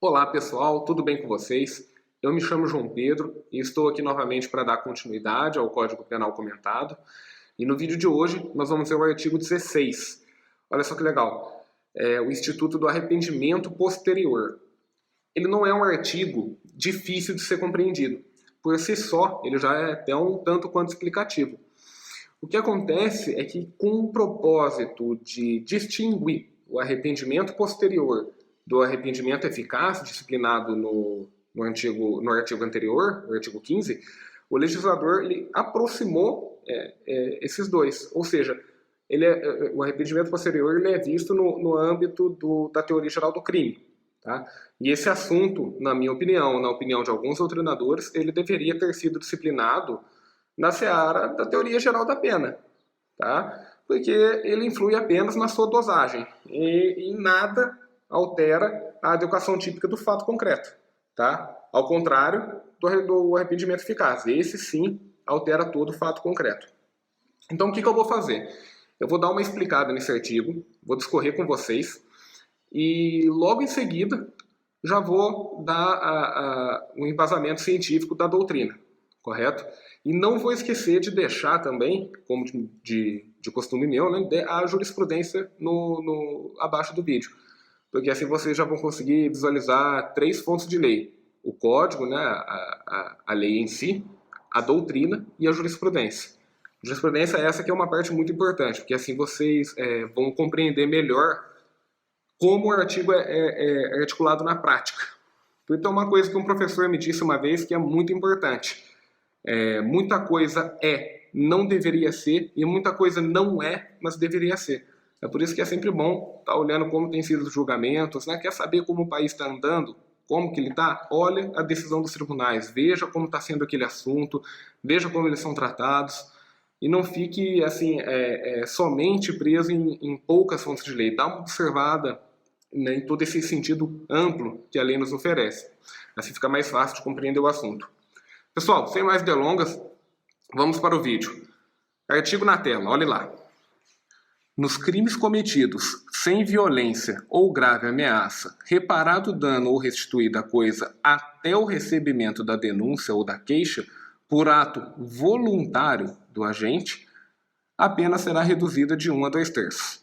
Olá pessoal, tudo bem com vocês? Eu me chamo João Pedro e estou aqui novamente para dar continuidade ao Código Penal comentado. E no vídeo de hoje nós vamos ver o artigo 16. Olha só que legal, o Instituto do Arrependimento Posterior. Ele não é um artigo difícil de ser compreendido. Por si só, ele já é até um tanto quanto explicativo. O que acontece é que, com o propósito de distinguir o arrependimento posterior do arrependimento eficaz, disciplinado no artigo anterior, no artigo 15, o legislador ele aproximou esses dois. Ou seja, o arrependimento posterior ele é visto no âmbito da teoria geral do crime. Tá? E esse assunto, na minha opinião, na opinião de alguns doutrinadores, ele deveria ter sido disciplinado na seara da teoria geral da pena. Tá? Porque ele influi apenas na sua dosagem e em nada altera a adequação típica do fato concreto, tá? Ao contrário do arrependimento eficaz. Esse sim altera todo o fato concreto. Então o que eu vou fazer? Eu vou dar uma explicada nesse artigo, vou discorrer com vocês e logo em seguida já vou dar um embasamento científico da doutrina, correto? E não vou esquecer de deixar também, como de costume meu, né, a jurisprudência abaixo do vídeo. Porque assim vocês já vão conseguir visualizar 3 fontes de lei. O código, né, a lei em si, a doutrina e a jurisprudência. A jurisprudência essa que é uma parte muito importante, porque assim vocês vão compreender melhor como o artigo é articulado na prática. Então uma coisa que um professor me disse uma vez que é muito importante. Muita coisa não deveria ser, e muita coisa não mas deveria ser. É por isso que é sempre bom estar olhando como tem sido os julgamentos, né? Quer saber como o país está andando, como que ele está? Olha a decisão dos tribunais, veja como está sendo aquele assunto, veja como eles são tratados, e não fique assim somente preso em poucas fontes de lei. Dá uma observada, né, em todo esse sentido amplo que a lei nos oferece. Assim fica mais fácil de compreender o assunto. Pessoal, sem mais delongas, vamos para o vídeo. Artigo na tela, olhe lá. Nos crimes cometidos sem violência ou grave ameaça, reparado o dano ou restituída a coisa até o recebimento da denúncia ou da queixa, por ato voluntário do agente, a pena será reduzida de 1 a 2/3.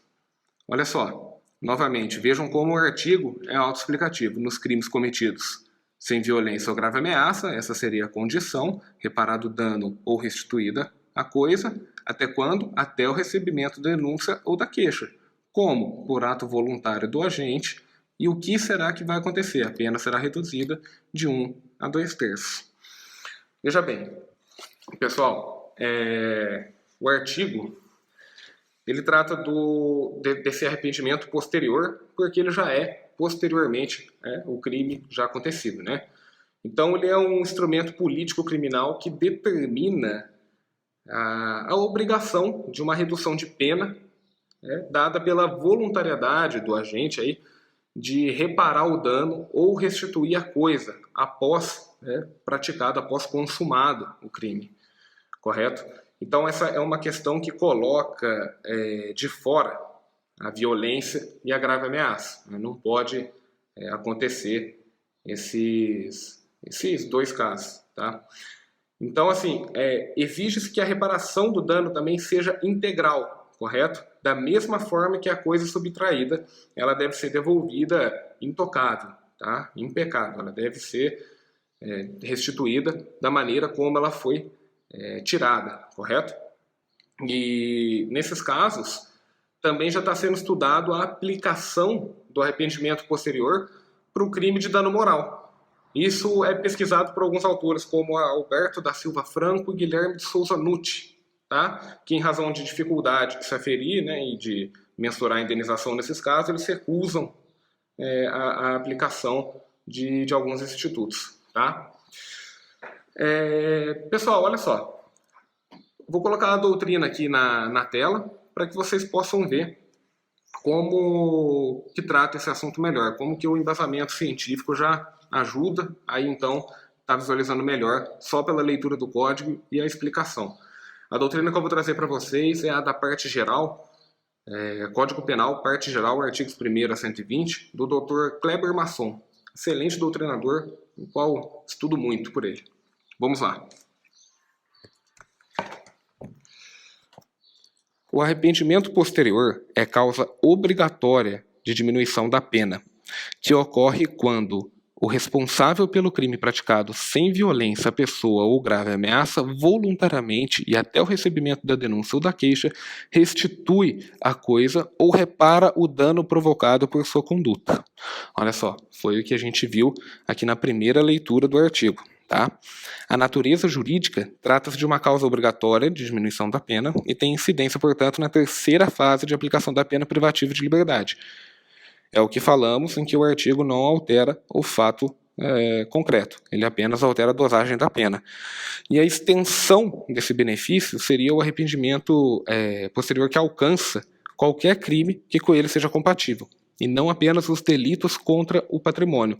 Olha só, novamente, vejam como o artigo é autoexplicativo. Nos crimes cometidos sem violência ou grave ameaça, essa seria a condição, reparado o dano ou restituída a coisa, até quando? Até o recebimento da denúncia ou da queixa. Como? Por ato voluntário do agente. E o que será que vai acontecer? A pena será reduzida de 1 a 2/3. Veja bem, pessoal, o artigo ele trata desse arrependimento posterior, porque ele já é posteriormente o crime já acontecido, né? Então ele é um instrumento político criminal que determina a obrigação de uma redução de pena, dada pela voluntariedade do agente aí, de reparar o dano ou restituir a coisa após praticado, após consumado o crime, correto? Então essa é uma questão que coloca de fora a violência e a grave ameaça. Não pode acontecer esses 2 casos, tá? Então, assim, exige-se que a reparação do dano também seja integral, correto? Da mesma forma que a coisa subtraída, ela deve ser devolvida intocável, tá? Impecável. Ela deve ser restituída da maneira como ela foi tirada, correto? E, nesses casos, também já está sendo estudado a aplicação do arrependimento posterior para o crime de dano moral. Isso é pesquisado por alguns autores, como Alberto da Silva Franco e Guilherme de Souza Nutti, tá? Que, em razão de dificuldade de se aferir, né, e de mensurar a indenização nesses casos, eles recusam a aplicação de alguns institutos. Tá? Pessoal, olha só. Vou colocar a doutrina aqui na tela para que vocês possam ver como que trata esse assunto melhor, como que o embasamento científico já ajuda aí então tá visualizando melhor só pela leitura do código e a explicação. A doutrina que eu vou trazer para vocês é a da parte geral, Código Penal, parte geral, artigos 1º a 120, do Dr. Kleber Masson, excelente doutrinador, o qual estudo muito por ele. Vamos lá. O arrependimento posterior é causa obrigatória de diminuição da pena, que ocorre quando o responsável pelo crime praticado sem violência à pessoa ou grave ameaça, voluntariamente e até o recebimento da denúncia ou da queixa, restitui a coisa ou repara o dano provocado por sua conduta. Olha só, foi o que a gente viu aqui na primeira leitura do artigo. Tá? A natureza jurídica trata-se de uma causa obrigatória de diminuição da pena e tem incidência, portanto, na terceira fase de aplicação da pena privativa de liberdade. É o que falamos, em que o artigo não altera o fato concreto, ele apenas altera a dosagem da pena. E a extensão desse benefício seria o arrependimento posterior que alcança qualquer crime que com ele seja compatível, e não apenas os delitos contra o patrimônio.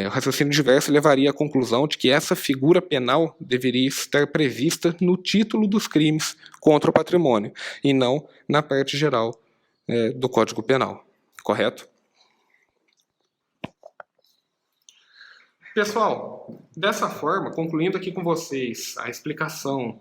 O raciocínio diverso levaria à conclusão de que essa figura penal deveria estar prevista no título dos crimes contra o patrimônio, e não na parte geral do Código Penal. Correto? Pessoal, dessa forma, concluindo aqui com vocês a explicação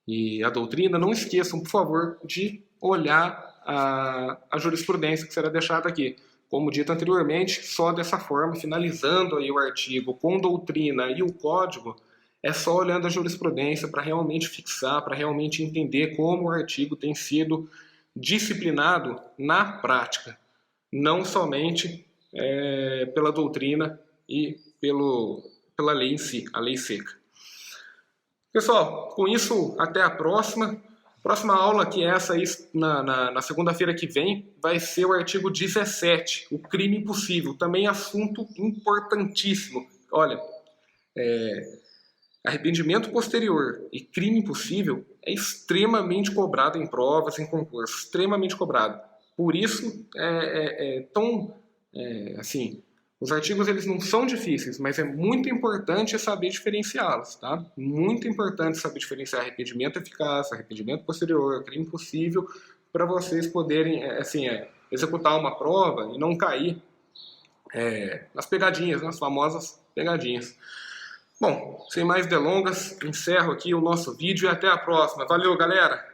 e a doutrina, não esqueçam, por favor, de olhar a jurisprudência que será deixada aqui. Como dito anteriormente, só dessa forma, finalizando aí o artigo com doutrina e o código, é só olhando a jurisprudência para realmente fixar, para realmente entender como o artigo tem sido disciplinado na prática. Não somente pela doutrina e pela lei em si, a lei seca. Pessoal, com isso, até a próxima. Próxima aula, que é essa aí, na segunda-feira que vem, vai ser o artigo 17, o crime impossível. Também assunto importantíssimo. Olha, arrependimento posterior e crime impossível é extremamente cobrado em provas, em concursos, extremamente cobrado. Por isso, assim, os artigos eles não são difíceis, mas é muito importante saber diferenciá-los, tá? Muito importante saber diferenciar arrependimento eficaz, arrependimento posterior, crime possível, para vocês poderem, executar uma prova e não cair nas pegadinhas, nas famosas pegadinhas. Bom, sem mais delongas, encerro aqui o nosso vídeo e até a próxima. Valeu, galera!